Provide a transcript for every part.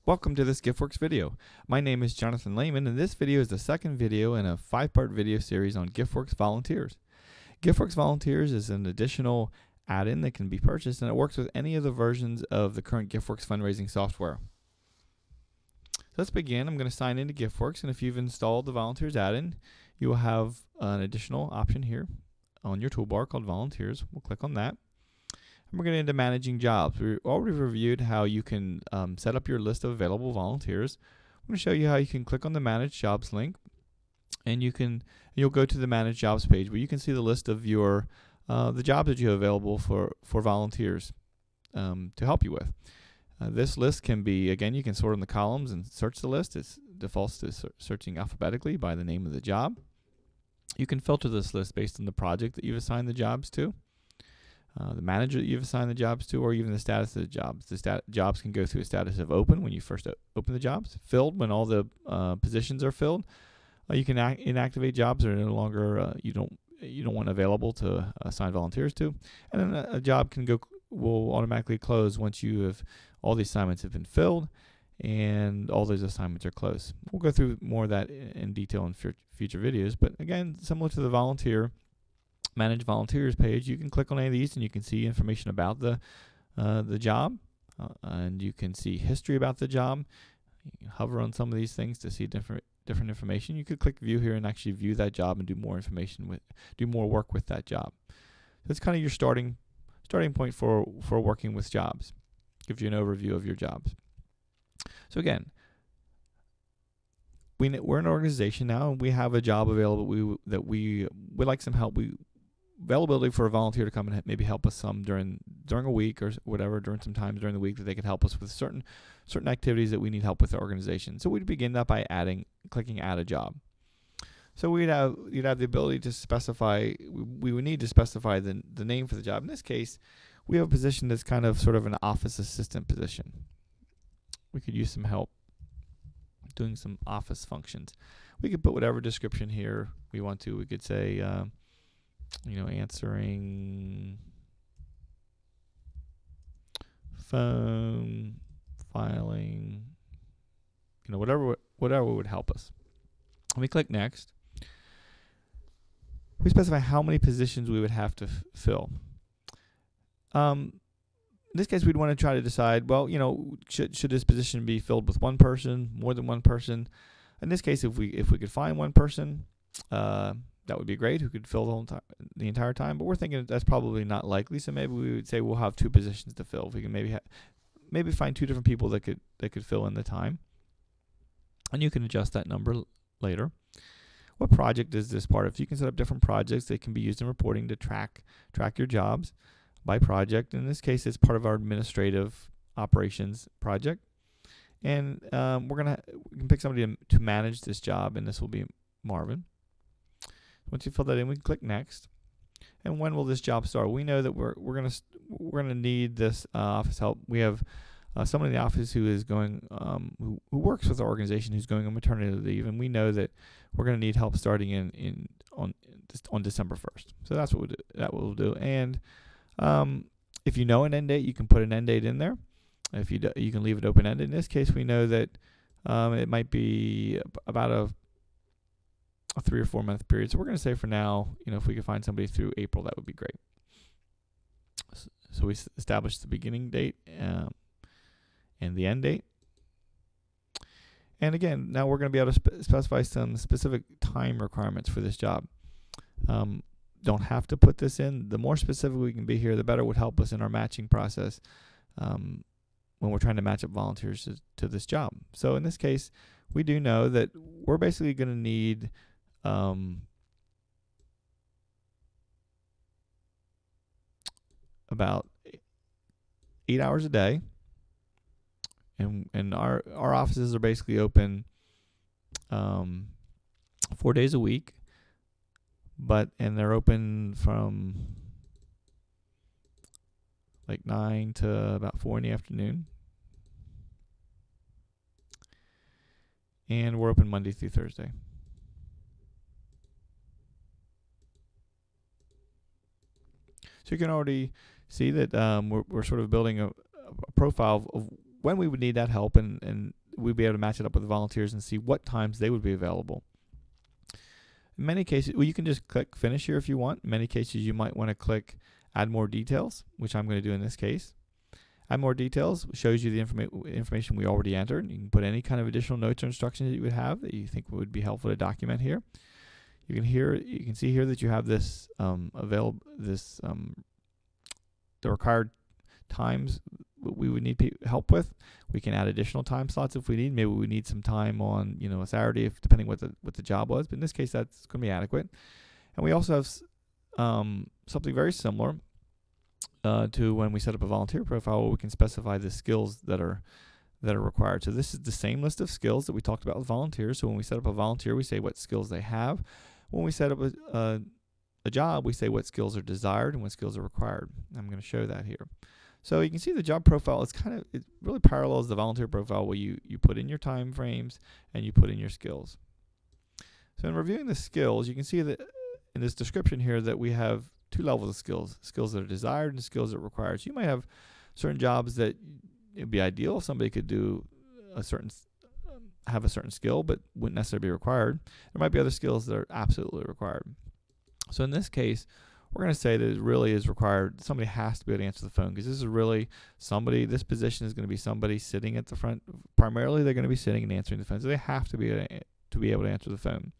Welcome to this GiftWorks video. My name is Jonathan Lehman, and this video is the second video in a 5-part video series on GiftWorks Volunteers. GiftWorks Volunteers is an additional add-in that can be purchased, and it works with any of the versions of the current GiftWorks fundraising software. So let's begin. I'm going to sign into GiftWorks, and if you've installed the Volunteers add-in, you will have an additional option here on your toolbar called Volunteers. We'll click on that. And we're going into managing jobs. We already reviewed how you can set up your list of available volunteers. I'm going to show you how you can click on the Manage Jobs link, and you'll go to the Manage Jobs page where you can see the list of your the jobs that you have available for volunteers to help you with. This list can be, again, you can sort in the columns and search the list. It defaults to searching alphabetically by the name of the job. You can filter this list based on the project that you've assigned the jobs to, the manager that you've assigned the jobs to, or even the status of the jobs. The jobs can go through a status of open when you first open the jobs, filled when all the positions are filled. You can inactivate jobs that are no longer you don't want available to assign volunteers to, and then a job will automatically close once all the assignments have been filled and all those assignments are closed. We'll go through more of that in detail in future videos, but again, similar to the Manage Volunteers page, you can click on any of these and you can see information about the job, and you can see history about the job. You can hover on some of these things to see different information. You could click View here and actually view that job and do more work with that job. That's kind of your starting point for working with jobs. Gives you an overview of your jobs. So again, we're an organization now, and we have a job available that we would like some help. Availability for a volunteer to come and maybe help us some during a week or whatever, during some times during the week that they could help us with certain activities that we need help with the organization. So we'd begin that by clicking Add a Job. So you'd have the ability to specify. We would need to specify the name for the job. In this case, we have a position that's kind of sort of an office assistant position. We could use some help doing some office functions. We could put whatever description here we want to. We could say, answering phone, filing, whatever would help us. When we click Next, we specify how many positions we would have to fill. In this case, we'd want to try to decide, should this position be filled with one person, more than one person? In this case, if we could find one person, that would be great, who could fill the entire time. But we're thinking that's probably not likely, so maybe we would say we'll have 2 positions to fill. If we can maybe find 2 different people that could fill in the time, and you can adjust that number later. What project is this part of? You can set up different projects that can be used in reporting to track your jobs by project. In this case, it's part of our administrative operations project, and we can pick somebody to manage this job, and this will be Marvin. Once you fill that in, we can click Next. And when will this job start? We know that we're gonna need this office help. We have someone in the office who is going who works with the organization who's going on maternity leave, and we know that we're gonna need help starting on December 1st. So that's what we'll do. And if you know an end date, you can put an end date in there. If you can leave it open ended. In this case, we know that it might be about a 3 or 4 month period. So we're going to say for now, if we could find somebody through April, that would be great. So we established the beginning date and the end date. And again, now we're going to be able to specify some specific time requirements for this job. Don't have to put this in. The more specific we can be here, the better it would help us in our matching process when we're trying to match up volunteers to this job. So in this case, we do know that we're basically going to need about 8 hours a day, and our offices are basically open 4 days a week, and they're open from like 9 to about 4 in the afternoon, and we're open Monday through Thursday. So you can already see that we're sort of building a profile of when we would need that help, and we'd be able to match it up with the volunteers and see what times they would be available. In many cases, well, you can just click finish here if you want. In many cases, you might want to click add more details, which I'm going to do in this case. Add more details shows you the information we already entered. You can put any kind of additional notes or instructions that you would have that you think would be helpful to document here. You can see here that you have this the required times we would need help with. We can add additional time slots if we need. Maybe we need some time on a Saturday, depending what the job was. But in this case, that's going to be adequate. And we also have something very similar to when we set up a volunteer profile, where we can specify the skills that are required. So this is the same list of skills that we talked about with volunteers. So when we set up a volunteer, we say what skills they have. When we set up a job, we say what skills are desired and what skills are required. I'm going to show that here. So you can see the job profile it really parallels the volunteer profile, where you put in your time frames and you put in your skills. So in reviewing the skills, you can see that in this description here that we have two levels of skills that are desired and skills that are required. So you might have certain jobs that it would be ideal if somebody could do have a certain skill, but wouldn't necessarily be required. There might be other skills that are absolutely required. So in this case, we're going to say that it really is required. Somebody has to be able to answer the phone, because this is really this position is going to be somebody sitting at the front. Primarily, they're going to be sitting and answering the phone, so they have to be able to answer the phone.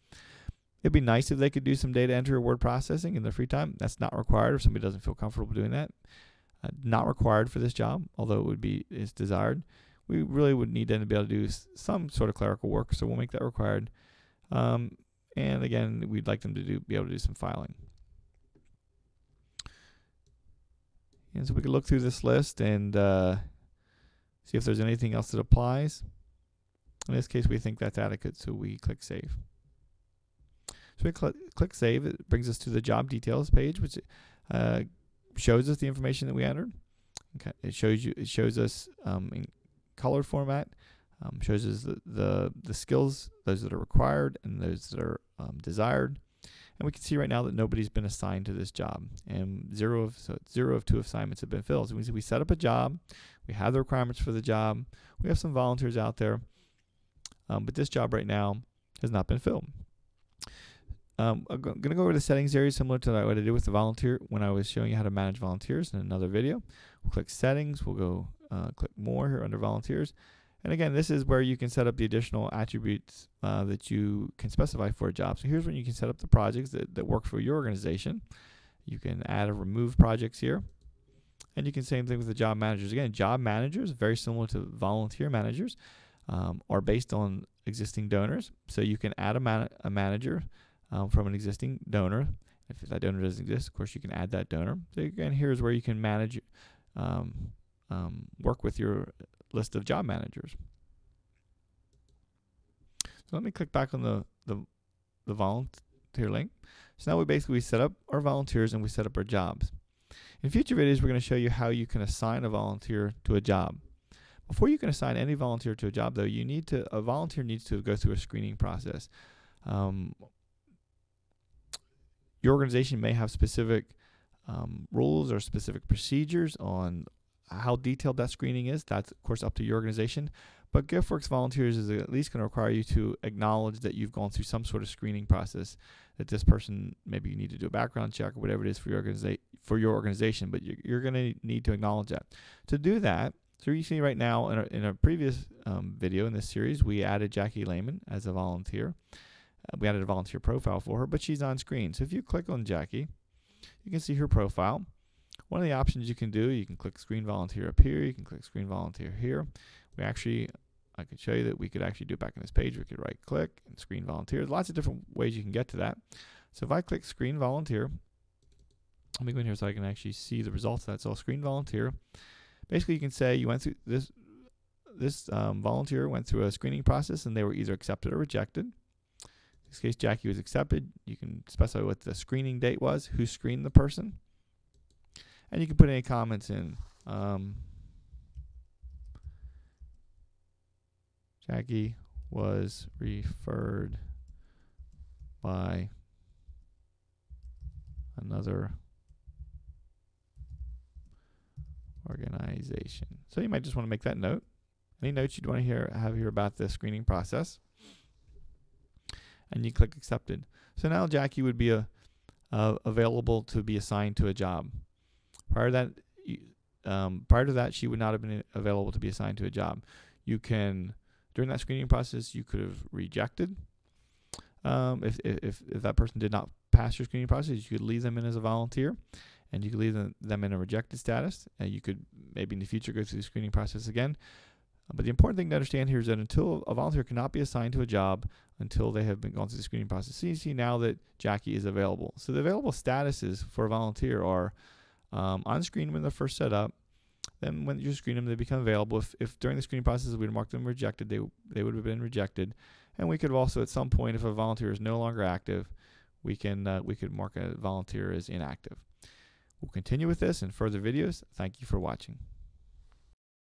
It'd be nice if they could do some data entry or word processing in their free time. That's not required if somebody doesn't feel comfortable doing that. Not required for this job, although is desired. We really would need them to be able to do some sort of clerical work, so we'll make that required. And again, we'd like them to be able to do some filing. And so we can look through this list and see if there's anything else that applies. In this case, we think that's adequate, so we click Save. So we click Save. It brings us to the job details page, which shows us the information that we entered. Okay. It shows us in color format, shows us the skills, those that are required and those that are desired. And we can see right now that nobody's been assigned to this job, and 0 of 2 assignments have been filled. So we set up a job, we have the requirements for the job, we have some volunteers out there, but this job right now has not been filled. I'm going to go over the settings area, similar to what I did with the volunteer when I was showing you how to manage volunteers in another video. We'll click Settings. We'll go click More here under Volunteers. And again, this is where you can set up the additional attributes that you can specify for a job. So here's when you can set up the projects that work for your organization. You can add or remove projects here. And you can same thing with the job managers. Again, job managers, very similar to volunteer managers, are based on existing donors. So you can add a manager from an existing donor. If that donor doesn't exist, of course, you can add that donor. So again, here's where you can manage, work with your list of job managers. So let me click back on the volunteer link. So now we set up our volunteers and we set up our jobs. In future videos, we're going to show you how you can assign a volunteer to a job. Before you can assign any volunteer to a job, though, a volunteer needs to go through a screening process. Your organization may have specific rules or specific procedures on how detailed that screening is. That's, of course, up to your organization. But GiftWorks Volunteers is at least going to require you to acknowledge that you've gone through some sort of screening process, that this person, maybe you need to do a background check or whatever it is for your organization, but you're going to need to acknowledge that. To do that, so you see right now in a previous video in this series, we added Jackie Lehman as a volunteer. We added a volunteer profile for her, but she's on screen. So if you click on Jackie, you can see her profile. One of the options you can do, you can click Screen Volunteer up here. You can click Screen Volunteer here. I could show you that we could actually do it back on this page. We could right click and Screen Volunteer. There's lots of different ways you can get to that. So if I click Screen Volunteer, let me go in here so I can actually see the results of that. So Screen Volunteer. Basically, you can say you went through this volunteer went through a screening process and they were either accepted or rejected. In this case, Jackie was accepted. You can specify what the screening date was, who screened the person, and you can put any comments in. Jackie was referred by another organization. So you might just want to make that note. Any notes you'd want to have here about the screening process, and you click accepted. So now Jackie would be available to be assigned to a job. Prior to that, she would not have been available to be assigned to a job. During that screening process, you could have rejected. If that person did not pass your screening process, you could leave them in as a volunteer, and you could leave them in a rejected status. And you could maybe in the future go through the screening process again. But the important thing to understand here is that until a volunteer cannot be assigned to a job until they have been gone through the screening process. So you see now that Jackie is available. So the available statuses for a volunteer are on screen when they're first set up. Then when you screen them, they become available. If during the screening process we marked them rejected, they would have been rejected. And we could also, at some point, if a volunteer is no longer active, we could mark a volunteer as inactive. We'll continue with this in further videos. Thank you for watching.